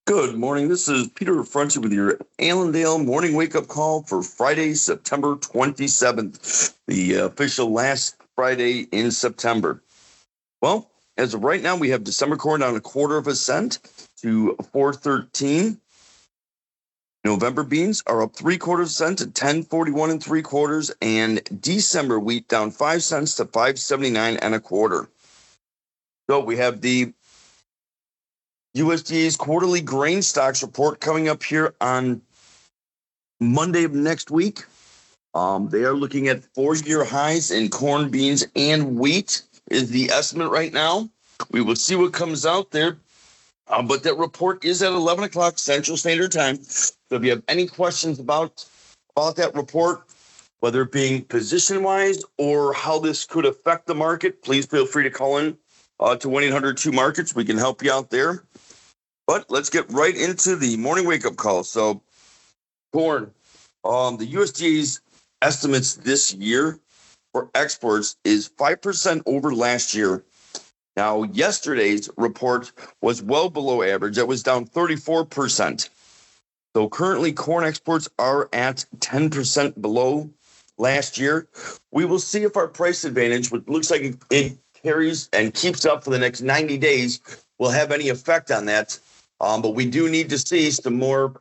Good morning. This is Peter Fronti with your Allendale morning wake-up call for Friday, September 27th, the official last Friday in September. Well, as of right now, we have December corn down 1/4 to 4.13. November beans are up 3/4 to 10.41 3/4, and December wheat down 5 cents to 5.79 1/4. So we have the USDA's quarterly grain stocks report coming up here on Monday of next week. They are looking at 4-year highs in corn, beans, and wheat is the estimate right now. We will see what comes out there. But that report is at 11 o'clock Central Standard Time. So if you have any questions about that report, whether it being position-wise or how this could affect the market, please feel free to call in to 1-800-2-MARKETS. We can help you out there. But let's get right into the morning wake-up call. So corn, the USDA's estimates this year for exports is 5% over last year. Now, yesterday's report was well below average. That was down 34%. So currently, corn exports are at 10% below last year. We will see if our price advantage, which looks like it carries and keeps up for the next 90 days, will have any effect on that. But we do need to see some more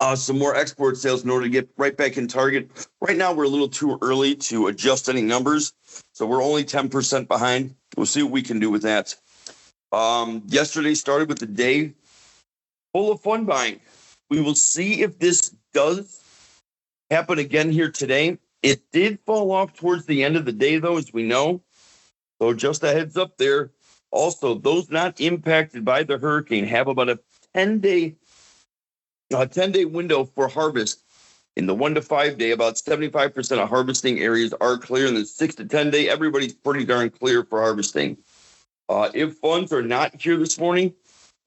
export sales in order to get right back in target. Right now, we're a little too early to adjust any numbers, so we're only 10% behind. We'll see what we can do with that. Yesterday started with the day full of fun buying. We will see if this does happen again here today. It did fall off towards the end of the day, though, as we know. So just a heads up there. Also, those not impacted by the hurricane have about a 10-day window for harvest. In the 1 to 5 day, about 75% of harvesting areas are clear. In the 6 to 10 day, everybody's pretty darn clear for harvesting. If funds are not here this morning,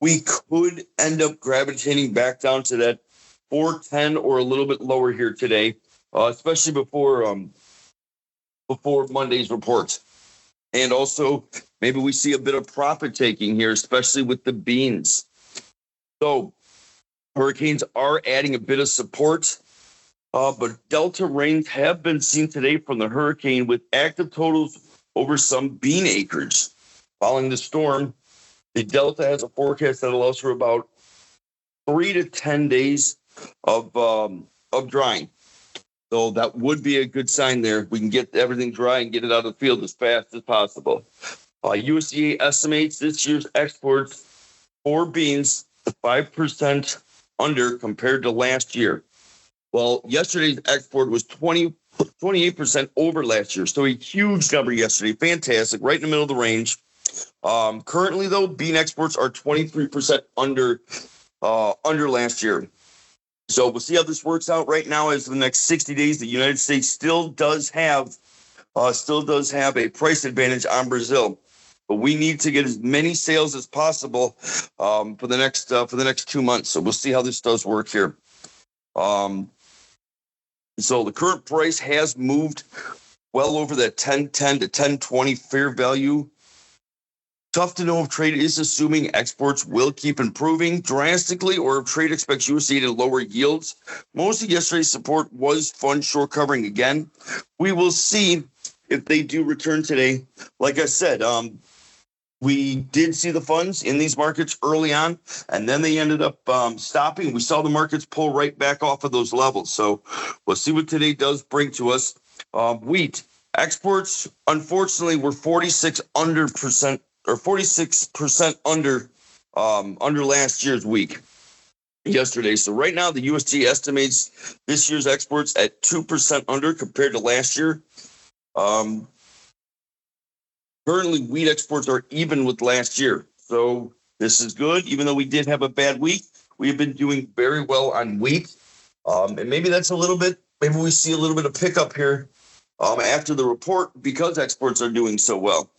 we could end up gravitating back down to that 410 or a little bit lower here today, especially before Monday's reports. And also, maybe we see a bit of profit taking here, especially with the beans. So hurricanes are adding a bit of support, but delta rains have been seen today from the hurricane with active totals over some bean acres. Following the storm, the delta has a forecast that allows for about 3 to 10 days of drying. So that would be a good sign there. We can get everything dry and get it out of the field as fast as possible. USDA estimates this year's exports for beans 5% under compared to last year. Well, yesterday's export was 28% over last year. So a huge number yesterday. Fantastic. Right in the middle of the range. Currently, though, bean exports are 23% under last year. So we'll see how this works out. Right now, as the next 60 days, the United States still does have a price advantage on Brazil. But we need to get as many sales as possible for the next 2 months. So we'll see how this does work here. So the current price has moved well over that 10.10 to 10.20 fair value. Tough to know if trade is assuming exports will keep improving drastically or if trade expects USDA to lower yields. Most of yesterday's support was fund short covering again. We will see if they do return today. Like I said, we did see the funds in these markets early on, and then they ended up stopping. We saw the markets pull right back off of those levels. So we'll see what today does bring to us. Wheat exports, unfortunately, were 46% under last year's week yesterday. So right now, the USDA estimates this year's exports at 2% under compared to last year. Currently, wheat exports are even with last year. So this is good. Even though we did have a bad week, we have been doing very well on wheat. And maybe that's maybe we see a little bit of pickup here after the report because exports are doing so well.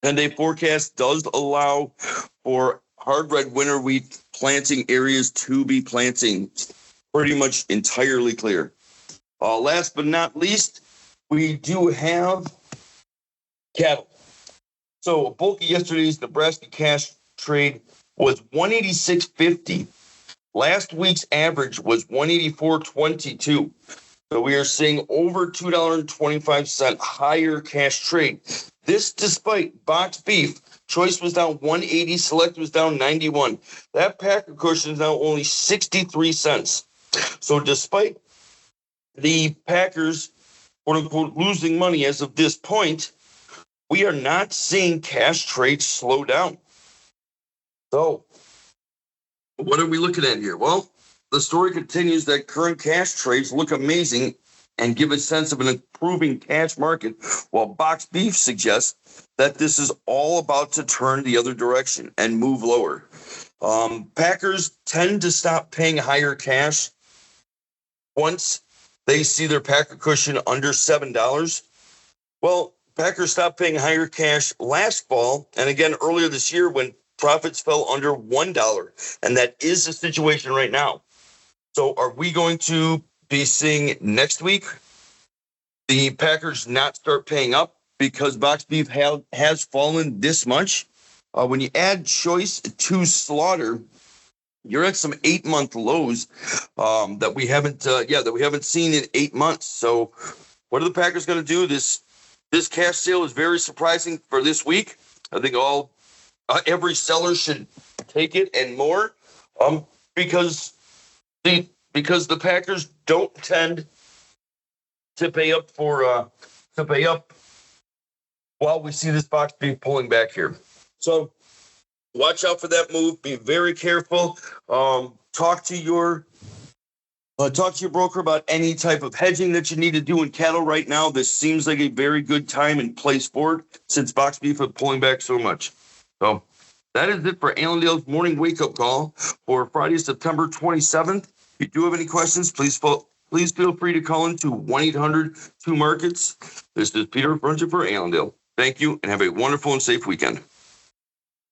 10-day forecast does allow for hard red winter wheat planting areas to be planting pretty much entirely clear. Last but not least, we do have cattle. So bulk of yesterday's Nebraska cash trade was 186.50. Last week's average was 184.22. So we are seeing over $2.25 higher cash trade. This despite boxed beef. Choice was down 180, select was down 91. That packer cushion is now only 63 cents. So despite the Packers, quote unquote, losing money as of this point, we are not seeing cash trades slow down. So what are we looking at here? Well, the story continues that current cash trades look amazing and give a sense of an improving cash market, while boxed beef suggests that this is all about to turn the other direction and move lower. Packers tend to stop paying higher cash once they see their packer cushion under $7. Well, Packers stopped paying higher cash last fall and again earlier this year when profits fell under $1. And that is the situation right now. So are we going to be seeing next week the Packers not start paying up because boxed beef has fallen this much? When you add choice to slaughter, you're at some 8-month lows that we haven't seen in 8 months. So what are the Packers going to do? This cash sale is very surprising for this week. I think every seller should take it and more, because the Packers don't tend to pay up while we see this box beef pulling back here. So watch out for that move. Be very careful. Talk to your broker about any type of hedging that you need to do in cattle right now. This seems like a very good time and place for it since box beef is pulling back so much. So that is it for Allendale's morning wake-up call for Friday, September 27th. If you do have any questions, please feel free to call into 1-800-2-MARKETS. This is Peter Brunson for Allendale. Thank you, and have a wonderful and safe weekend.